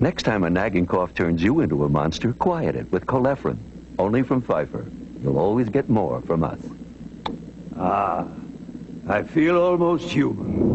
Next time a nagging cough turns you into a monster, quiet it with KOLEPHRIN. Only from Pfeiffer. You'll always get more from us. I feel almost human.